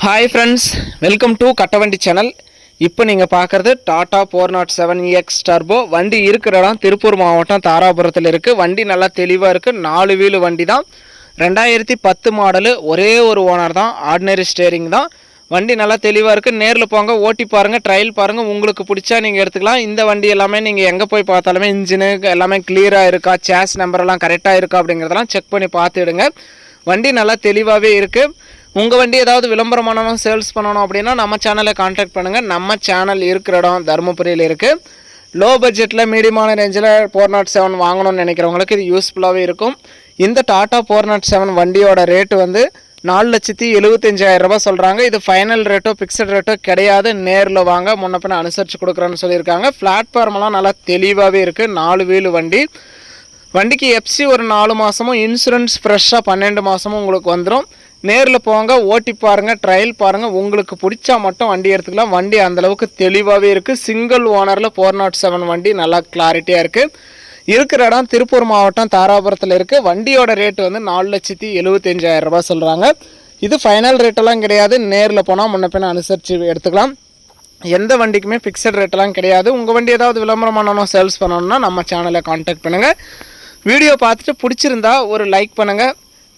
Hi friends, welcome to Kattavandi channel. இப்போ நீங்கள் பார்க்குறது டாடா 407EX டர்போ. வண்டி இருக்கிற இடம் திருப்பூர் மாவட்டம் தாராபுரத்தில் இருக்குது. வண்டி நல்லா தெளிவாக இருக்குது. 4 வீலு வண்டி தான். 2010 மாடலு. ஒரே ஒரு ஓனர் தான். ஆர்டினரி ஸ்டேரிங் தான். வண்டி நல்லா தெளிவாக இருக்குது. நேரில் போங்க, ஓட்டி பாருங்கள், ட்ரையல் பாருங்கள். உங்களுக்கு பிடிச்சா நீங்கள் எடுத்துக்கலாம். இந்த வண்டி எல்லாமே நீங்கள் எங்கே போய் பார்த்தாலுமே இன்ஜினு எல்லாமே கிளியராக இருக்கா, சேஸ் நம்பரெல்லாம் கரெக்டாக இருக்கா அப்படிங்கிறதெல்லாம் செக் பண்ணி பார்த்துடுங்க. வண்டி நல்லா தெளிவாகவே இருக்குது. உங்கள் வண்டி ஏதாவது விளம்பரம் பண்ணணும், சேல்ஸ் பண்ணணும் அப்படின்னா நம்ம சேனலை கான்டாக்ட் பண்ணுங்கள். நம்ம சேனல் இருக்கிற இடம் தருமபுரியில் இருக்குது. லோ பட்ஜெட்டில் மீடியமான ரேஞ்சில் 407 வாங்கணும்னு நினைக்கிறவங்களுக்கு இது யூஸ்ஃபுல்லாகவே இருக்கும். இந்த டாடா 407 வண்டியோட ரேட்டு வந்து 4,75,000 ரூபாய் சொல்கிறாங்க. இது ஃபைனல் ரேட்டோ ஃபிக்ஸட் ரேட்டோ கிடையாது. நேரில் வாங்க, முன்ன பின்ன அனுசரித்து கொடுக்குறேன்னு சொல்லியிருக்காங்க. பிளாட்ஃபார்மெல்லாம் நல்லா தெளிவாகவே இருக்குது. 4 வீலு வண்டி. வண்டிக்கு எஃப்சி ஒரு 4 மாதமும், இன்சூரன்ஸ் ஃப்ரெஷ்ஷாக 12 மாதமும் உங்களுக்கு வந்துடும். நேரில் போங்க, ஓட்டி பாருங்கள், ட்ரையல் பாருங்கள். உங்களுக்கு பிடிச்சா மட்டும் வண்டி எடுத்துக்கலாம். வண்டி அந்தளவுக்கு தெளிவாகவே இருக்குது. சிங்கிள் ஓனரில் 407 வண்டி நல்லா கிளாரிட்டியாக இருக்குது. இருக்கிற இடம் திருப்பூர் மாவட்டம் தாராபுரத்தில் இருக்குது. வண்டியோட ரேட்டு வந்து 4,75,000 ரூபாய் சொல்கிறாங்க. இது ஃபைனல் ரேட்டெல்லாம் கிடையாது. நேரில் போனால் முன்ன பின்ன அனுசரித்து எடுத்துக்கலாம். எந்த வண்டிக்குமே ஃபிக்ஸட் ரேட்டெல்லாம் கிடையாது. உங்கள் வண்டி ஏதாவது விளம்பரம் பண்ணணும், சேல்ஸ் பண்ணணும்னா நம்ம சேனலை கான்டாக்ட் பண்ணுங்கள். வீடியோ பார்த்துட்டு பிடிச்சிருந்தா ஒரு லைக் பண்ணுங்கள்.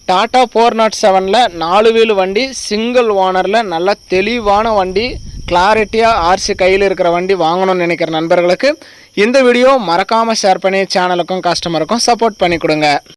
டாடா 407ல் 4 வீலு வண்டி, சிங்கிள் ஓனரில் நல்ல தெளிவான வண்டி, கிளாரிட்டியாக ஆர்சி கையில் இருக்கிற வண்டி வாங்கணும்னு நினைக்கிற நண்பர்களுக்கு இந்த வீடியோ மறக்காமல் ஷேர் பண்ணி சேனலுக்கும் கஸ்டமருக்கும் சப்போர்ட் பண்ணி கொடுங்க.